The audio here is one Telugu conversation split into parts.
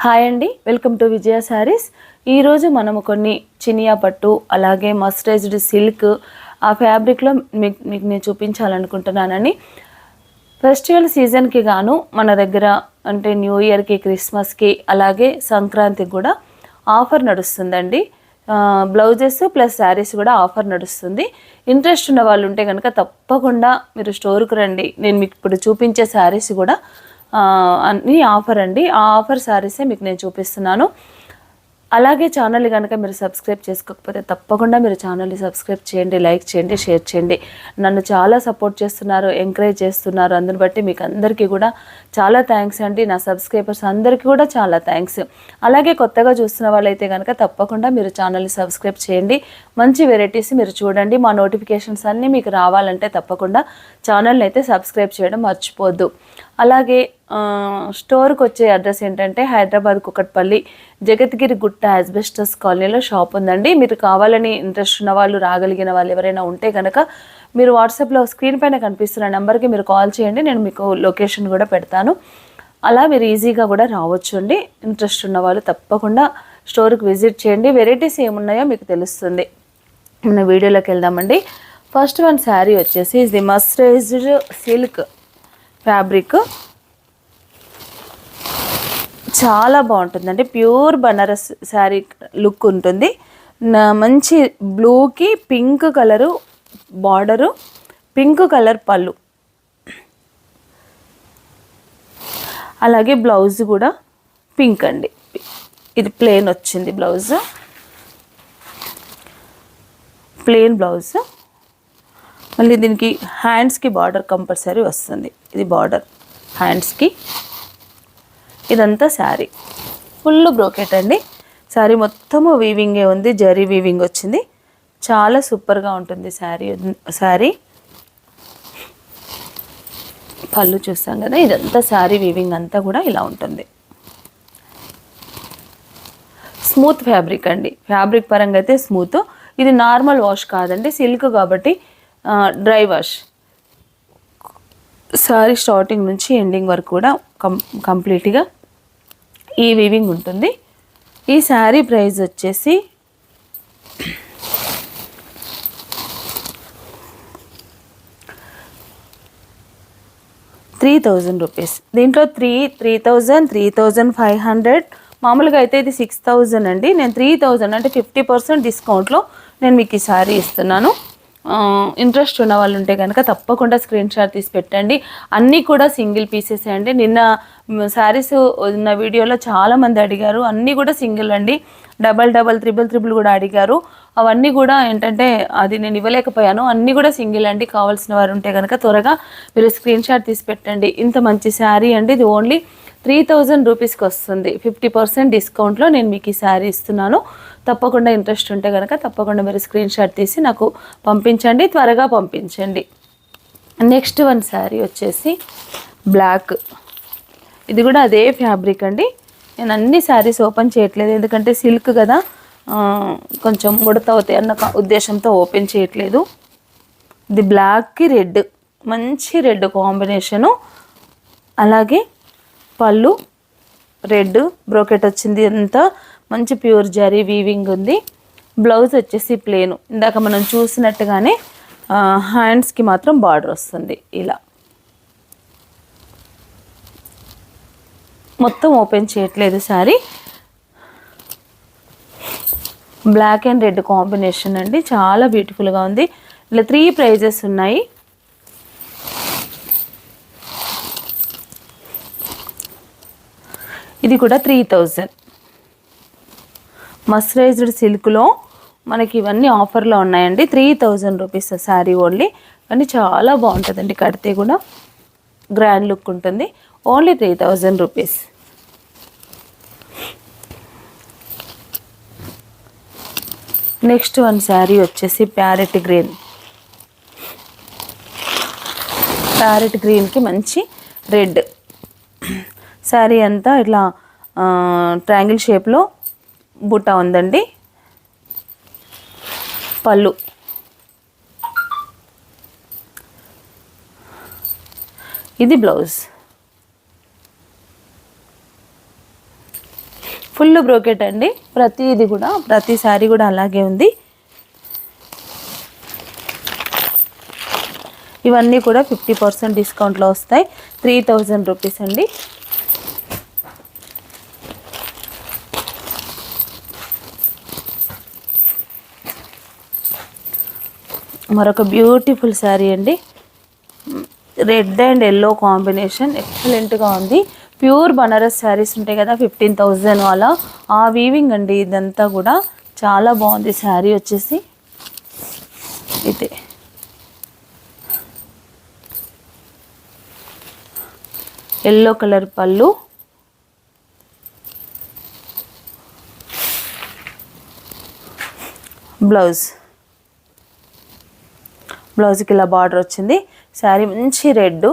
హాయ్ అండి, వెల్కమ్ టు విజయ శారీస్. ఈరోజు మనము కొన్ని చినియా పట్టు అలాగే మస్టరైజ్డ్ సిల్క్ ఆ ఫ్యాబ్రిక్లో మీకు నేను చూపించాలనుకుంటున్నానండి. ఫెస్టివల్ సీజన్కి గాను మన దగ్గర అంటే న్యూ ఇయర్కి, క్రిస్మస్కి అలాగే సంక్రాంతికి కూడా ఆఫర్ నడుస్తుందండి. బ్లౌజెస్ ప్లస్ శారీస్ కూడా ఆఫర్ నడుస్తుంది. ఇంట్రెస్ట్ ఉన్న వాళ్ళు ఉంటే కనుక తప్పకుండా మీరు స్టోర్కి రండి. నేను మీకు ఇప్పుడు చూపించే శారీస్ కూడా అన్నీ ఆఫర్ అండి. ఆ ఆఫర్ శారీసే మీకు నేను చూపిస్తున్నాను. అలాగే ఛానల్ని కనుక మీరు సబ్స్క్రైబ్ చేసుకోకపోతే తప్పకుండా మీరు ఛానల్ని సబ్స్క్రైబ్ చేయండి, లైక్ చేయండి, షేర్ చేయండి. నన్ను చాలా సపోర్ట్ చేస్తున్నారు, ఎంకరేజ్ చేస్తున్నారు. అందుని బట్టి మీకు అందరికీ కూడా చాలా థ్యాంక్స్ అండి. నా సబ్స్క్రైబర్స్ అందరికీ కూడా చాలా థ్యాంక్స్. అలాగే కొత్తగా చూస్తున్న వాళ్ళైతే కనుక తప్పకుండా మీరు ఛానల్ని సబ్స్క్రైబ్ చేయండి. మంచి వెరైటీస్ మీరు చూడండి. మా నోటిఫికేషన్స్ అన్నీ మీకు రావాలంటే తప్పకుండా ఛానల్ని అయితే సబ్స్క్రైబ్ చేయడం మర్చిపోద్దు. అలాగే స్టోర్కి వచ్చే అడ్రస్ ఏంటంటే హైదరాబాద్ కుకట్పల్లి జగత్గిరి గుట్ట యాస్బెస్టస్ కాలనీలో షాప్ ఉందండి. మీరు కావాలని ఇంట్రెస్ట్ ఉన్న వాళ్ళు, రాగలిగిన వాళ్ళు ఎవరైనా ఉంటే కనుక మీరు వాట్సాప్లో స్క్రీన్ పైన కనిపిస్తున్న నెంబర్కి మీరు కాల్ చేయండి. నేను మీకు లొకేషన్ కూడా పెడతాను. అలా మీరు ఈజీగా కూడా రావచ్చు అండి. ఇంట్రెస్ట్ ఉన్న వాళ్ళు తప్పకుండా స్టోర్కి విజిట్ చేయండి. వెరైటీస్ ఏమున్నాయో మీకు తెలుస్తుంది. మన వీడియోలోకి వెళ్దామండి. ఫస్ట్ వన్ శారీ వచ్చేసి ఇది మస్టరైజ్డ్ సిల్క్ ఫ్యాబ్రిక్, చాలా బాగుంటుందండి. ప్యూర్ బనారస్ శారీ లుక్ ఉంటుంది. మంచి బ్లూకి pink colour border, pink colour పళ్ళు, అలాగే బ్లౌజ్ కూడా పింక్ అండి. ఇది ప్లెయిన్ వచ్చింది బ్లౌజ్, ప్లెయిన్ బ్లౌజ్. మళ్ళీ దీనికి హ్యాండ్స్కి బార్డర్ కంపల్సరీ వస్తుంది. ఇది బార్డర్ హ్యాండ్స్కి. ఇదంతా శారీ ఫుల్ బ్రోకెట్ అండి. శారీ మొత్తము వీవింగే ఉంది, జరీ వీవింగ్ వచ్చింది. చాలా సూపర్గా ఉంటుంది శారీ. పళ్ళు చూస్తాం కదా, ఇదంతా శారీ వీవింగ్ అంతా కూడా ఇలా ఉంటుంది. స్మూత్ ఫ్యాబ్రిక్ అండి. ఫ్యాబ్రిక్ పరంగా అయితే స్మూత్. ఇది నార్మల్ వాష్ కాదండి, సిల్క్ కాబట్టి డ్రై వాష్. శారీ స్టార్టింగ్ నుంచి ఎండింగ్ వరకు కూడా కంప్లీట్గా ఈ వీవింగ్ ఉంటుంది. ఈ శారీ ప్రైస్ వచ్చేసి 3000 రూపీస్. దీంట్లో 3000, 3500. మామూలుగా అయితే ఇది 6000 అండి. నేను 3000 అంటే 50% డిస్కౌంట్లో నేను మీకు ఈ శారీ ఇస్తున్నాను. ఇంట్రెస్ట్ ఉన్న వాళ్ళు ఉంటే కనుక తప్పకుండా స్క్రీన్ షాట్ తీసి పెట్టండి. అన్నీ కూడా సింగిల్ పీసెస్ అండి. నిన్న శారీస్ ఉన్న వీడియోలో చాలామంది అడిగారు. అన్నీ కూడా సింగిల్ అండి. డబల్, త్రిబుల్ కూడా అడిగారు. అవన్నీ కూడా ఏంటంటే అది నేను ఇవ్వలేకపోయాను. అన్నీ కూడా సింగిల్ అండి. కావాల్సిన వారు ఉంటే కనుక త్వరగా మీరు స్క్రీన్ షాట్ తీసి పెట్టండి. ఇంత మంచి శారీ అండి. ఇది ఓన్లీ 3000 రూపీస్కి వస్తుంది. 50% డిస్కౌంట్లో నేను మీకు ఈ శారీ ఇస్తున్నాను. తప్పకుండా ఇంట్రెస్ట్ ఉంటే కనుక తప్పకుండా మీరు స్క్రీన్ షాట్ తీసి నాకు పంపించండి, త్వరగా పంపించండి. నెక్స్ట్ వన్ శారీ వచ్చేసి బ్లాక్. ఇది కూడా అదే ఫ్యాబ్రిక్ అండి. నేను అన్ని శారీస్ ఓపెన్ చేయట్లేదు, ఎందుకంటే సిల్క్ కదా, కొంచెం ముడత అవుతాయి అన్న ఉద్దేశంతో ఓపెన్ చేయట్లేదు. ఇది బ్లాక్కి రెడ్, మంచి రెడ్ కాంబినేషను. అలాగే పళ్ళు రెడ్ బ్రోకెట్ వచ్చింది. అంతా మంచి ప్యూర్ జరీ వీవింగ్ ఉంది. బ్లౌజ్ వచ్చేసి ప్లేను. ఇందాక మనం చూసినట్టుగానే హ్యాండ్స్కి మాత్రం బార్డర్ వస్తుంది. ఇలా మొత్తం ఓపెన్ చేయట్లేదు sari. Black and red combination అండి. చాలా బ్యూటిఫుల్గా ఉంది. ఇలా 3 ప్రైజెస్ ఉన్నాయి. ఇది కూడా 3000. మస్టరైజ్డ్ సిల్క్లో మనకి ఇవన్నీ ఆఫర్లో ఉన్నాయండి. 3000 రూపీస్ శారీ ఓన్లీ. కానీ చాలా బాగుంటుందండి, కడితే కూడా గ్రాండ్ లుక్ ఉంటుంది. Only 3000 rupees. Next one sari వచ్చేసి ప్యారెట్ గ్రీన్కి మంచి రెడ్. శారీ అంతా ఇట్లా ట్రయాంగిల్ షేప్లో బుట్ట ఉందండి. పళ్ళు, ఇది బ్లౌజ్. ఫుల్ బ్రోకెట్ అండి, ప్రతి శారీ కూడా అలాగే ఉంది. ఇవన్నీ కూడా 50% డిస్కౌంట్లో వస్తాయి. 3000 రూపీస్ అండి. మరొక బ్యూటిఫుల్ శారీ అండి, రెడ్ అండ్ ఎల్లో కాంబినేషన్ ఎక్సలెంట్గా ఉంది. ప్యూర్ బనారస్ శారీస్ ఉంటాయి కదా 15,000 అలా, ఆ వీవింగ్ అండి ఇదంతా కూడా. చాలా బాగుంది శారీ వచ్చేసి. ఇదే ఎల్లో కలర్ పళ్ళు, బ్లౌజ్కి ఇలా బార్డర్ వచ్చింది. శారీ మంచి రెడ్,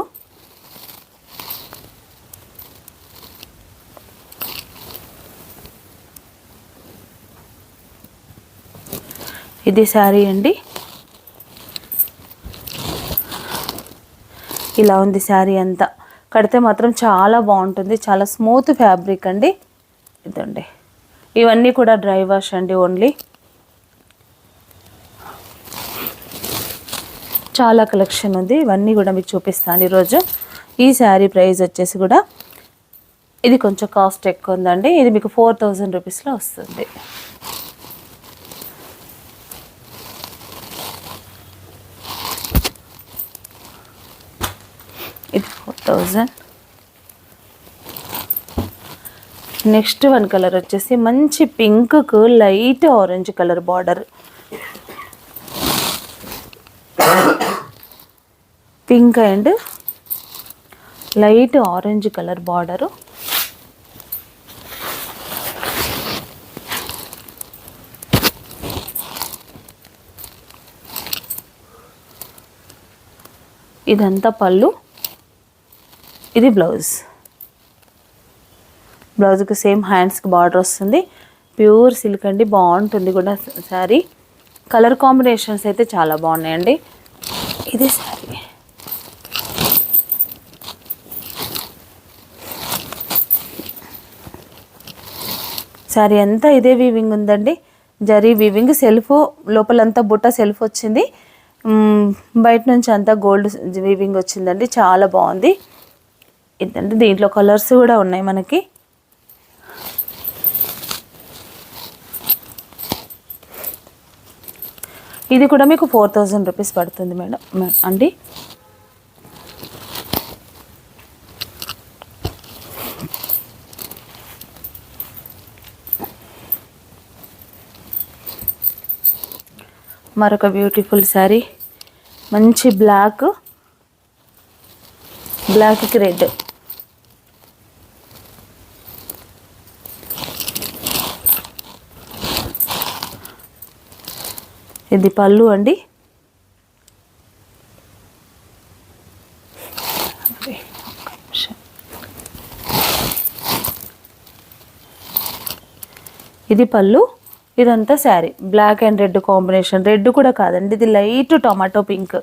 ఇది శారీ అండి. ఇలా ఉంది శారీ అంతా. కడితే మాత్రం చాలా బాగుంటుంది, చాలా స్మూత్ ఫ్యాబ్రిక్ అండి. ఇదండి, ఇవన్నీ కూడా డ్రై వాష్ అండి ఓన్లీ. చాలా కలెక్షన్ ఉంది, ఇవన్నీ కూడా మీకు చూపిస్తాను ఈరోజు. ఈ శారీ ప్రైస్ వచ్చేసి కూడా ఇది కొంచెం కాస్ట్ ఎక్కువ ఉందండి. ఇది మీకు 4000 రూపీస్లో వస్తుంది. ఇది 4000. నెక్స్ట్ వన్ కలర్ వచ్చేసి మంచి పింక్కు light orange colour border, pink and light orange colour border. ఇదంతా పళ్ళు, ఇది బ్లౌజ్కి సేమ్ హ్యాండ్స్కి బార్డర్ వస్తుంది. ప్యూర్ సిల్క్ అండి, బాగుంటుంది కూడా శారీ. కలర్ కాంబినేషన్స్ అయితే చాలా బాగున్నాయండి. ఇది శారీ, శారీ అంతా ఇదే వీవింగ్ ఉందండి, జరీ వీవింగ్. సెల్ఫ్ లోపలంతా బుట్ట సెల్ఫ్ వచ్చింది, బయట నుంచి అంతా గోల్డ్ వీవింగ్ వచ్చిందండి. చాలా బాగుంది ఇదండి. దీంట్లో కలర్స్ కూడా ఉన్నాయి మనకి. ఇది కూడా మీకు 4000 రూపీస్ పడుతుంది మేడం అండి. మరొక బ్యూటిఫుల్ శారీ, మంచి బ్లాక్కి రెడ్. ఇది పళ్ళు అండి. ఇది పళ్ళు, ఇదంతా sari. Black and red combination, red కూడా కాదండి, ఇది లైట్ టొమాటో పింక్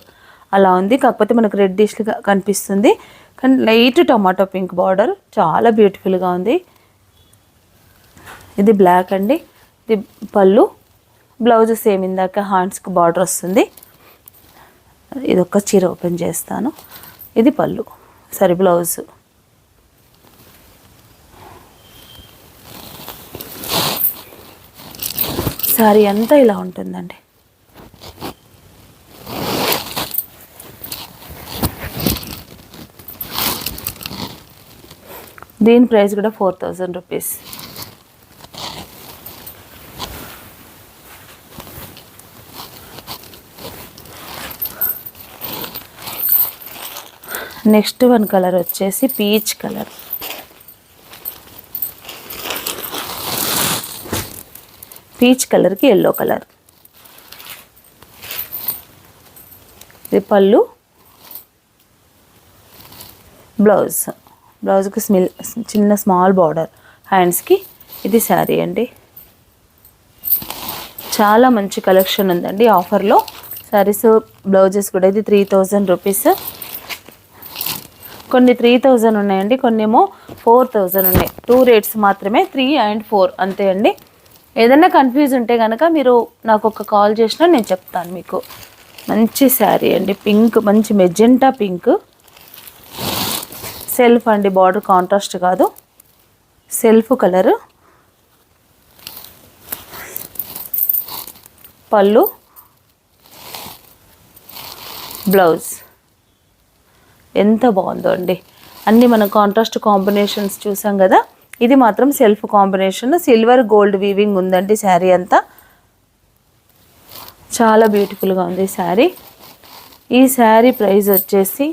అలా ఉంది. కాకపోతే మనకు రెడ్డిష్గా కనిపిస్తుంది, కానీ లైట్ టొమాటో పింక్ బార్డర్, చాలా బ్యూటిఫుల్గా ఉంది. ఇది బ్లాక్ అండి, ఇది పళ్ళు. బ్లౌజ్ సేమ్ ఇందాక హ్యాండ్స్కి బార్డర్ వస్తుంది. ఇది ఒక చీర ఓపెన్ చేస్తాను. ఇది పళ్ళు, బ్లౌజ్. శారీ అంతా ఇలా ఉంటుందండి. దీని ప్రైస్ కూడా 4000 రూపీస్. నెక్స్ట్ వన్ కలర్ వచ్చేసి పీచ్ కలర్. పీచ్ కలర్కి ఎల్లో కలర్. ఇది పళ్ళు, బ్లౌజ్కి చిన్న స్మాల్ బార్డర్ హ్యాండ్స్కి. ఇది శారీ అండి. చాలా మంచి కలెక్షన్ ఉందండి ఆఫర్లో. శారీస్ బ్లౌజెస్ కూడా. ఇది 3000 రూపీస్. కొన్ని 3000 ఉన్నాయండి, కొన్ని ఏమో 4000 ఉన్నాయి. 2 రేట్స్ మాత్రమే, 3 and 4 అంతే అండి. ఏదైనా కన్ఫ్యూజ్ ఉంటే కనుక మీరు నాకు ఒక కాల్ చేసినా నేను చెప్తాను మీకు. మంచి శారీ అండి, పింక్, మంచి మెజెంటా పింక్, సెల్ఫ్ అండి, బార్డర్ కాంట్రాస్ట్ కాదు, సెల్ఫ్ కలరు. పళ్ళు, బ్లౌజ్ ఎంత బాగుందో అండి. అన్నీ మనం కాంట్రాస్ట్ కాంబినేషన్స్ చూసాం కదా. ఇది మాత్రం self combination, silver gold weaving ఉందండి శారీ అంతా. చాలా బ్యూటిఫుల్గా ఉంది శారీ. ఈ శారీ ప్రైస్ వచ్చేసి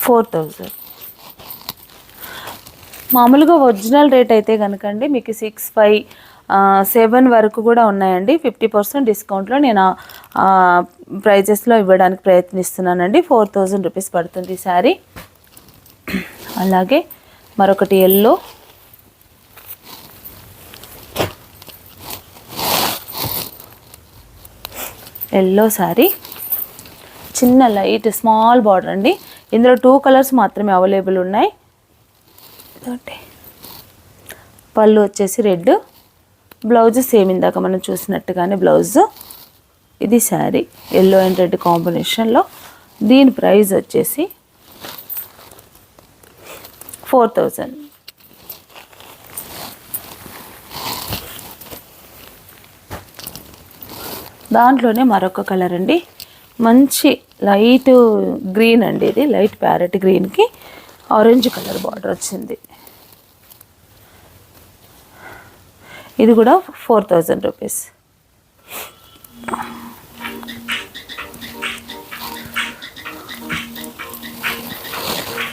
4000. మామూలుగా ఒరిజినల్ రేట్ అయితే కనుకండి మీకు 6,500, 7 వరకు కూడా ఉన్నాయండి. 50% డిస్కౌంట్లో నేను ప్రైజెస్లో ఇవ్వడానికి ప్రయత్నిస్తున్నానండి. 4000 రూపీస్ పడుతుంది ఈ శారీ. అలాగే మరొకటి ఎల్లో, ఎల్లో శారీ, చిన్న లైట్ స్మాల్ బార్డర్ అండి. ఇందులో 2 కలర్స్ మాత్రమే అవైలబుల్ ఉన్నాయి. పళ్ళు వచ్చేసి రెడ్, బ్లౌజ్ సేమ్ ఇందాక మనం చూసినట్టుగానే బ్లౌజ్. ఇది శారీ ఎల్లో అండ్ రెడ్ కాంబినేషన్లో. దీని ప్రైస్ వచ్చేసి 4000. దాంట్లోనే మరొక కలర్ అండి, మంచి లైట్ గ్రీన్ అండి. ఇది లైట్ ప్యారెట్ గ్రీన్కి ఆరెంజ్ కలర్ బార్డర్ వచ్చింది. ఇది కూడా 4000 రూపీస్.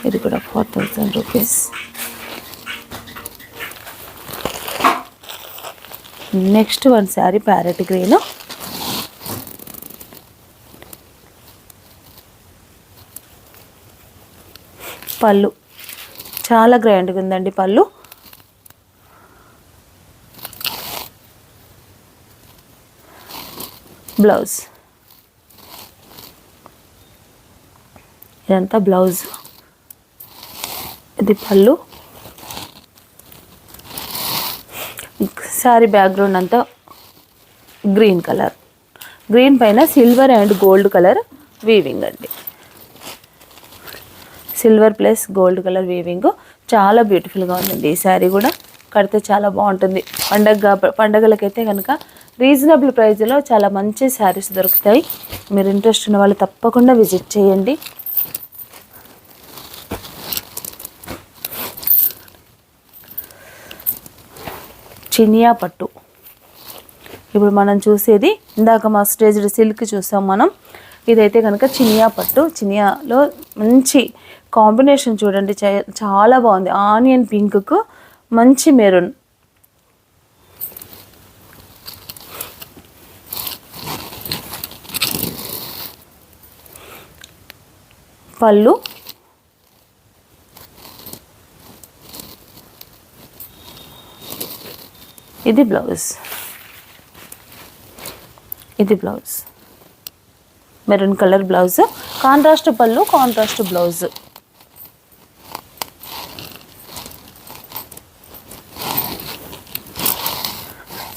ఇది కూడా 4000 rupees. Next one sari parrot green, పళ్ళు చాలా గ్రాండ్గా ఉందండి పళ్ళు. బ్లౌజ్, ఇదంతా బ్లౌజ్, ఇది పళ్ళు. శారీ బ్యాక్గ్రౌండ్ అంతా గ్రీన్ కలర్, గ్రీన్ పైన silver and gold colour weaving అండి. Silver plus gold colour weaving చాలా బ్యూటిఫుల్గా ఉందండి. ఈ శారీ కూడా కడితే చాలా బాగుంటుంది. పండగలకైతే కనుక రీజనబుల్ ప్రైస్లో చాలా మంచి శారీస్ దొరుకుతాయి. మీరు ఇంట్రెస్ట్ ఉన్న వాళ్ళు తప్పకుండా విజిట్ చేయండి. చినియా పట్టు, ఇప్పుడు మనం చూసేది ఇందాక మా స్టేజ్డ్ సిల్క్ చూసాం మనం. ఇదైతే కనుక చినియా పట్టు. చినియాలో మంచి కాంబినేషన్ చూడండి, చాలా బాగుంది. ఆనియన్ పింక్కు మంచి మెరూన్, పళ్ళు, ఇది బ్లౌజ్, ఇది blouse maroon colour blouse, contrast పళ్ళు, కాంట్రాస్ట్ బ్లౌజ్.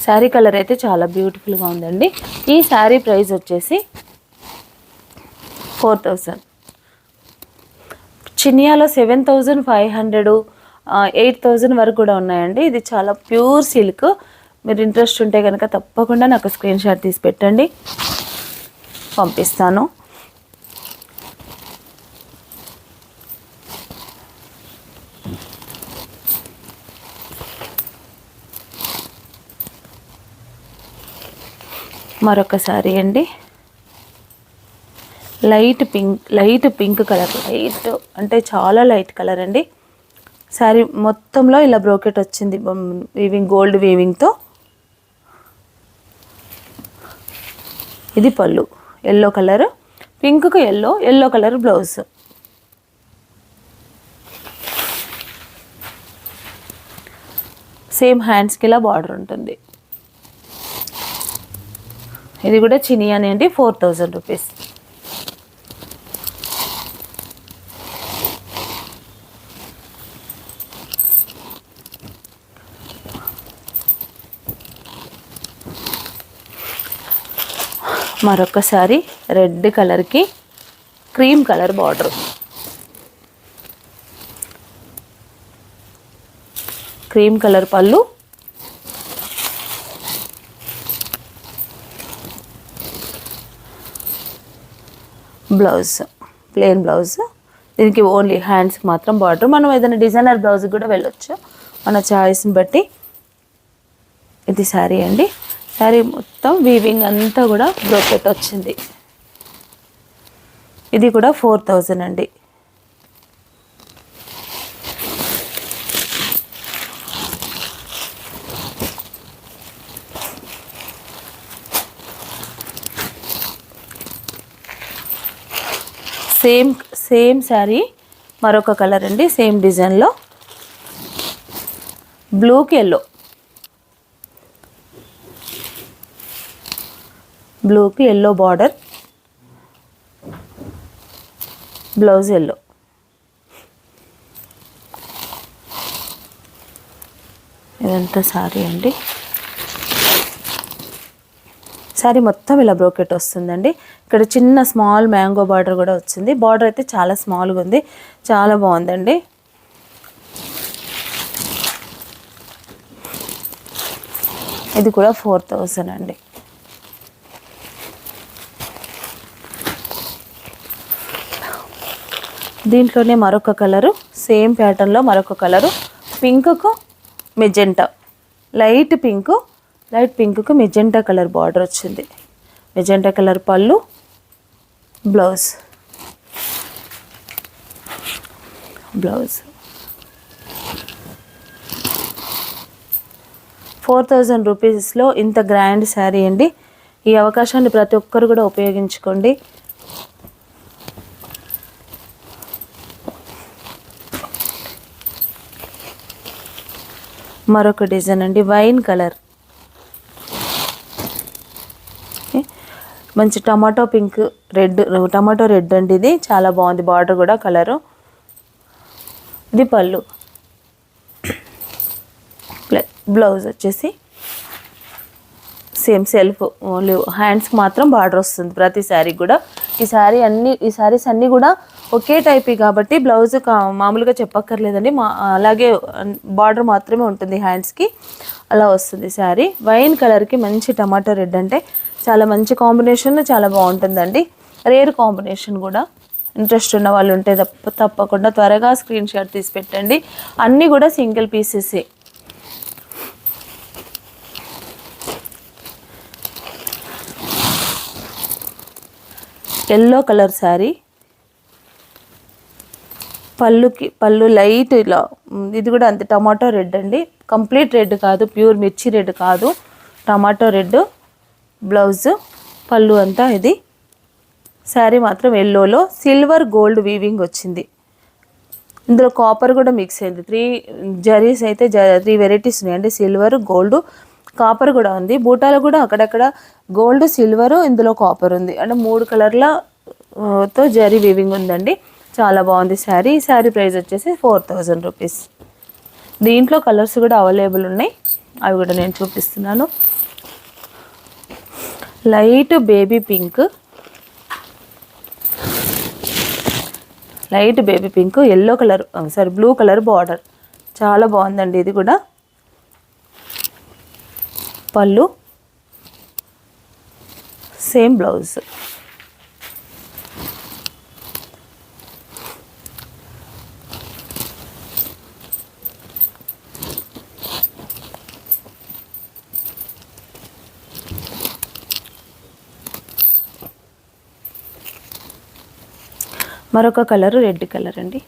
శారీ కలర్ అయితే చాలా బ్యూటిఫుల్గా ఉందండి. ఈ శారీ ప్రైస్ వచ్చేసి 4000. చినియాలో 7500, 8000 వరకు కూడా ఉన్నాయండి. ఇది చాలా ప్యూర్ సిల్క్. మీరు ఇంట్రెస్ట్ ఉంటే కనుక తప్పకుండా నాకు స్క్రీన్ షాట్ తీసి పెట్టండి, పంపిస్తాను. మరొక శారీ అండి, లైట్ పింక్ కలర్, లైట్ అంటే చాలా లైట్ కలర్ అండి. శారీ మొత్తంలో ఇలా బ్రోకెట్ వచ్చింది వీవింగ్, గోల్డ్ వీవింగ్తో. ఇది పళ్ళు ఎల్లో కలర్, పింక్కు ఎల్లో కలర్ బ్లౌజ్. సేమ్ హ్యాండ్స్కి ఇలా బార్డర్ ఉంటుంది. ఇది కూడా చినియానే అండి, 4000 రూపీస్. మరొక శారీ రెడ్ కలర్కి cream colour border, cream colour పళ్ళు, బ్లౌజ్ ప్లెయిన్ బ్లౌజ్. దీనికి ఓన్లీ హ్యాండ్స్కి మాత్రం బార్డర్. మనం ఏదైనా డిజైనర్ బ్లౌజ్ కూడా వెళ్ళొచ్చు మన చాయిస్ని బట్టి. ఇది శారీ అండి. శారీ మొత్తం వీవింగ్ అంతా కూడా బ్రోకెట్ వచ్చింది. ఇది కూడా 4000 అండి. సేమ్ శారీ మరొక కలర్ అండి. సేమ్ డిజైన్లో బ్లూకి ఎల్లో, బ్లూకి ఎల్లో బార్డర్, బ్లౌజ్ ఎల్లో. ఇదంతా శారీ అండి. శారీ మొత్తం ఇలా బ్రోకెట్ వస్తుందండి. ఇక్కడ చిన్న స్మాల్ మ్యాంగో బార్డర్ కూడా వచ్చింది. బార్డర్ అయితే చాలా స్మాల్గా ఉంది, చాలా బాగుందండి. ఇది కూడా 4000 అండి. దీంట్లోనే మరొక కలరు, సేమ్ ప్యాటర్న్లో మరొక కలరు, పింక్కు మెజెంటా, లైట్ పింక్కు మెజెంటా కలర్ బార్డర్ వచ్చింది. మెజెంటా కలర్ పళ్ళు, బ్లౌజ్ 4000 రూపీస్లో ఇంత గ్రాండ్ శారీ అండి. ఈ అవకాశాన్ని ప్రతి ఒక్కరు కూడా ఉపయోగించుకోండి. మరొక డిజైన్ అండి, వైన్ కలర్, మంచి tomato pink red, tomato red అండి. ఇది చాలా బాగుంది. బార్డర్ కూడా కలరు. ఇది పళ్ళు, బ్లౌజ్ వచ్చేసి సేమ్ సెల్ఫ్, ఓన్లీ హ్యాండ్స్కి మాత్రం బార్డర్ వస్తుంది ప్రతి శారీకి కూడా. ఈ శారీస్ అన్నీ కూడా ఒకే టైప్ కాబట్టి బ్లౌజ్ మామూలుగా చెప్పక్కర్లేదండి. అలాగే బార్డర్ మాత్రమే ఉంటుంది హ్యాండ్స్కి, అలా వస్తుంది శారీ. వైన్ కలర్కి మంచి టమాటో రెడ్ అంటే చాలా మంచి కాంబినేషన్, చాలా బాగుంటుందండి. రేర్ కాంబినేషన్ కూడా. ఇంట్రెస్ట్ ఉన్న వాళ్ళు ఉంటే తప్పకుండా త్వరగా స్క్రీన్ షాట్ తీసి పెట్టండి. అన్నీ కూడా సింగిల్ పీసెసే. ఎల్లో కలర్ శారీ, పళ్ళు లైట్ ఇలా, ఇది కూడా అంతే టమాటో రెడ్ అండి. కంప్లీట్ రెడ్ కాదు, ప్యూర్ మిర్చి రెడ్ కాదు, టమాటో రెడ్. బ్లౌజ్, పళ్ళు అంతా ఇది. శారీ మాత్రం ఎల్లోలో సిల్వర్ గోల్డ్ వీవింగ్ వచ్చింది. ఇందులో కాపర్ కూడా మిక్స్ అయింది. 3 జరీస్ అయితే 3 వెరైటీస్ ఉన్నాయండి. సిల్వర్, గోల్డ్, కాపర్ కూడా ఉంది. బూటాలు కూడా అక్కడక్కడ గోల్డ్, సిల్వర్, ఇందులో కాపర్ ఉంది. అంటే 3 కలర్లతో జరీ వీవింగ్ ఉందండి. చాలా బాగుంది శారీ. ఈ శారీ ప్రైస్ వచ్చేసి 4000 రూపీస్. దీంట్లో కలర్స్ కూడా అవైలబుల్ ఉన్నాయి, అవి కూడా నేను చూపిస్తున్నాను. Light baby pink, yellow colour, blue colour border. చాలా బాగుందండి ఇది కూడా. పళ్ళు, సేమ్ బ్లౌజ్. మరొక కలర్ రెడ్ కలర్ అండి.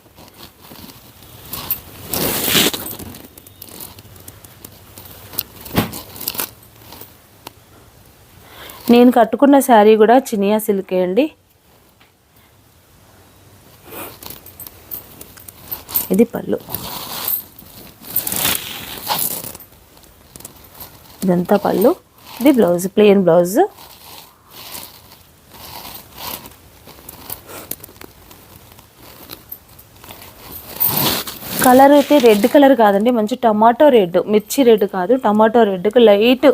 నేను కట్టుకున్న శారీ కూడా చినియా సిల్కే అండి. ఇది పళ్ళు, ఇదంతా పళ్ళు. ఇది బ్లౌజ్, ప్లెయిన్ బ్లౌజ్. కలర్ అయితే రెడ్ కలర్ కాదండి, మంచి టమాటో రెడ్, మిర్చి రెడ్ కాదు, టమాటో రెడ్కి లైట్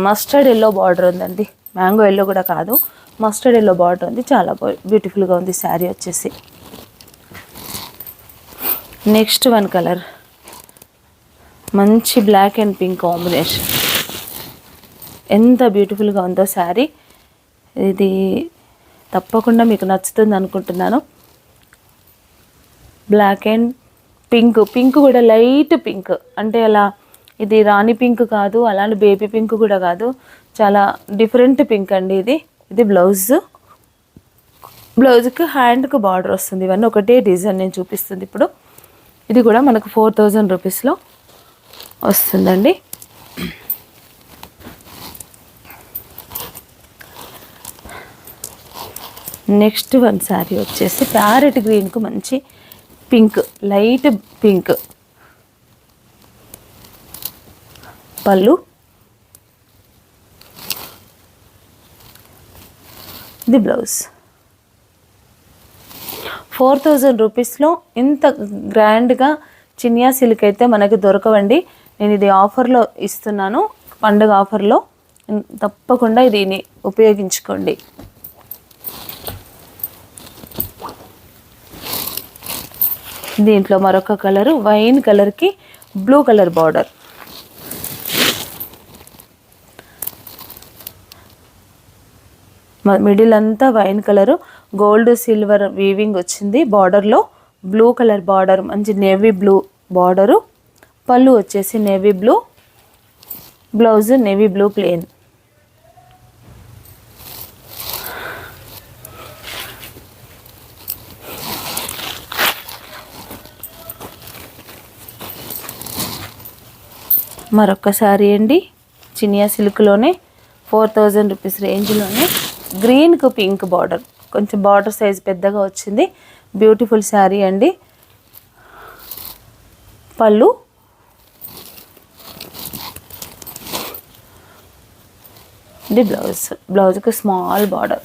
మస్టర్డ్ ఎల్లో బార్డర్ ఉందండి. మ్యాంగో ఎల్లో కూడా కాదు, మస్టర్డ్ ఎల్లో బార్డర్ ఉంది. చాలా బ్యూటిఫుల్గా ఉంది శారీ వచ్చేసి. నెక్స్ట్ వన్ కలర్ మంచి బ్లాక్ అండ్ పింక్ కాంబినేషన్. ఎంత బ్యూటిఫుల్గా ఉందో శారీ. ఇది తప్పకుండా మీకు నచ్చుతుంది అనుకుంటున్నాను. బ్లాక్ అండ్ పింక్, పింక్ కూడా లైట్ పింక్, అంటే అలా ఇది రాణి పింక్ కాదు, అలాంటి బేబీ పింక్ కూడా కాదు, చాలా డిఫరెంట్ పింక్ అండి ఇది. ఇది బ్లౌజ్కి హ్యాండ్కి బార్డర్ వస్తుంది. ఇవన్నీ ఒకటే డిజైన్ నేను చూపిస్తుంది ఇప్పుడు. ఇది కూడా మనకు 4000 రూపీస్లో వస్తుందండి. నెక్స్ట్ వన్ శారీ వచ్చేసి ప్యారెట్ గ్రీన్కు మంచి పింక్, లైట్ పింక్ పళ్ళు. ఇది బ్లౌజ్. 4000 రూపీస్లో ఇంత గ్రాండ్గా చినియా సిల్క్ అయితే మనకి దొరకవండి. నేను ఇది ఆఫర్లో ఇస్తున్నాను, పండుగ ఆఫర్లో. తప్పకుండా దీన్ని ఉపయోగించుకోండి. దీంట్లో మరొక కలరు వైన్ కలర్కి బ్లూ కలర్ బార్డర్. మిడిల్ అంతా wine colour, gold silver weaving వచ్చింది. బార్డర్లో బ్లూ కలర్ బార్డర్, మంచి నేవీ బ్లూ బార్డరు. పళ్ళు వచ్చేసి navy blue, blouse navy blue plain. మరొకసారి అండి, చినియా సిల్క్లోనే 4000 రూపీస్ రేంజ్లోనే గ్రీన్కు పింక్ బార్డర్, కొంచెం బార్డర్ సైజ్ పెద్దగా వచ్చింది. బ్యూటిఫుల్ శారీ అండి. పళ్ళు, ఇది బ్లౌజ్కి స్మాల్ బార్డర్.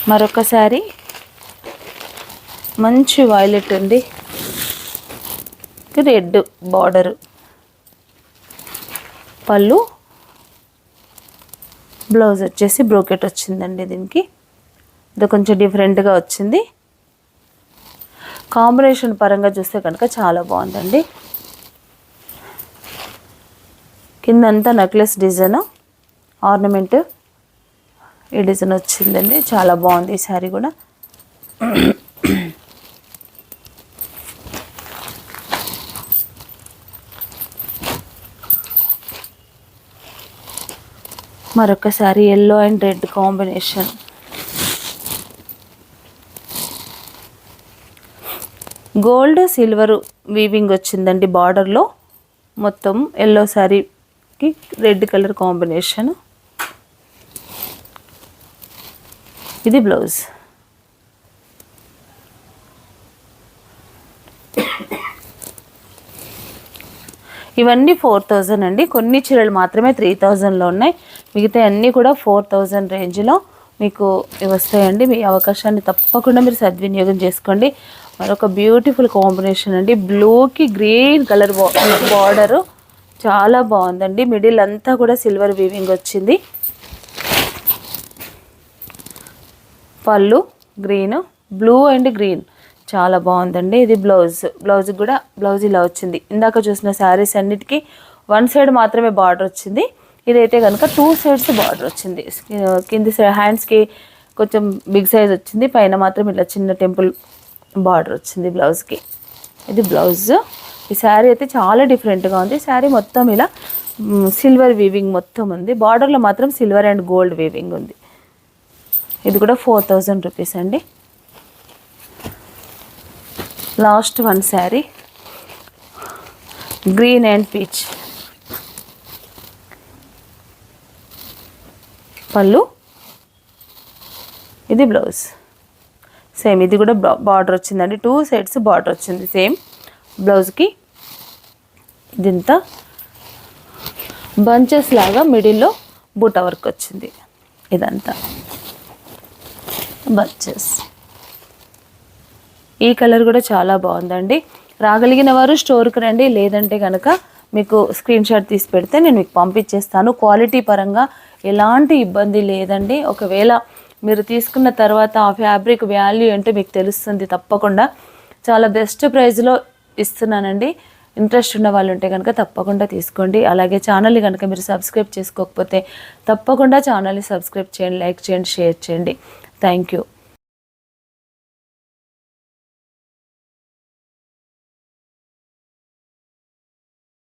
మరొకసారి మంచి వైలెట్ అండి, రెడ్ బార్డరు. పళ్ళు, బ్లౌజ్ వచ్చేసి బ్రోకెట్ వచ్చిందండి. దీనికి ఇది కొంచెం డిఫరెంట్గా వచ్చింది. కాంబినేషన్ పరంగా చూస్తే కనుక చాలా బాగుందండి. కిందంతా నెక్లెస్ డిజైన్, ఆర్నమెంట్ ఈ డిజైన్ వచ్చిందండి. చాలా బాగుంది ఈ శారీ కూడా. మరొకసారి yellow and red combination. Gold silver weaving వచ్చిందండి బార్డర్లో. మొత్తం ఎల్లో శారీకి రెడ్ కలర్ కాంబినేషన్. ఇది బ్లౌజ్. ఇవన్నీ 4000 అండి. కొన్ని చీరలు మాత్రమే 3000లో ఉన్నాయి, మిగతా అన్నీ కూడా 4000 రేంజ్లో మీకు వస్తాయండి. మీ అవకాశాన్ని తప్పకుండా మీరు సద్వినియోగం చేసుకోండి. మరొక బ్యూటిఫుల్ కాంబినేషన్ అండి, బ్లూకి గ్రీన్ కలర్ బార్డరు. చాలా బాగుందండి. మిడిల్ అంతా కూడా సిల్వర్ వీవింగ్ వచ్చింది. పళ్ళు గ్రీన్, బ్లూ అండ్ గ్రీన్, చాలా బాగుందండి. ఇది బ్లౌజ్ కూడా బ్లౌజ్ ఇలా వచ్చింది. ఇందాక చూసిన శారీస్ అన్నిటికీ 1 సైడ్ మాత్రమే బార్డర్ వచ్చింది. ఇదైతే కనుక 2 సైడ్స్ బార్డర్ వచ్చింది. కింది హ్యాండ్స్కి కొంచెం బిగ్ సైజ్ వచ్చింది, పైన మాత్రం ఇలా చిన్న టెంపుల్ బార్డర్ వచ్చింది బ్లౌజ్కి. ఇది బ్లౌజ్. ఈ శారీ అయితే చాలా డిఫరెంట్గా ఉంది. శారీ మొత్తం ఇలా సిల్వర్ వీవింగ్ మొత్తం ఉంది. బార్డర్లో మాత్రం సిల్వర్ అండ్ గోల్డ్ వీవింగ్ ఉంది. ఇది కూడా 4000 రూపీస్ అండి. Last one sari green and peach. పళ్ళు, ఇది బ్లౌజ్. సేమ్ ఇది కూడా బార్డర్ వచ్చిందండి. 2 సైడ్స్ బార్డర్ వచ్చింది సేమ్ బ్లౌజ్కి. ఇదంతా బంచెస్ లాగా మిడిల్లో బూటా వర్క్ వచ్చింది. ఇదంతా బంచెస్. ఈ కలర్ కూడా చాలా బాగుందండి. రాగలిగిన వారు స్టోర్కి రండి, లేదంటే కనుక మీకు స్క్రీన్ షాట్ తీసి పెడితే నేను మీకు పంపించేస్తాను. క్వాలిటీ పరంగా ఎలాంటి ఇబ్బంది లేదండి. ఒకవేళ మీరు తీసుకున్న తర్వాత ఆ ఫ్యాబ్రిక్ వాల్యూ ఏంటో మీకు తెలుస్తుంది తప్పకుండా. చాలా బెస్ట్ ప్రైస్లో ఇస్తున్నానండి. ఇంట్రెస్ట్ ఉన్న వాళ్ళు ఉంటే కనుక తప్పకుండా తీసుకోండి. అలాగే ఛానల్ని కనుక మీరు సబ్స్క్రైబ్ చేసుకోకపోతే తప్పకుండా ఛానల్ని సబ్స్క్రైబ్ చేయండి, లైక్ చేయండి, షేర్ చేయండి. Thank you.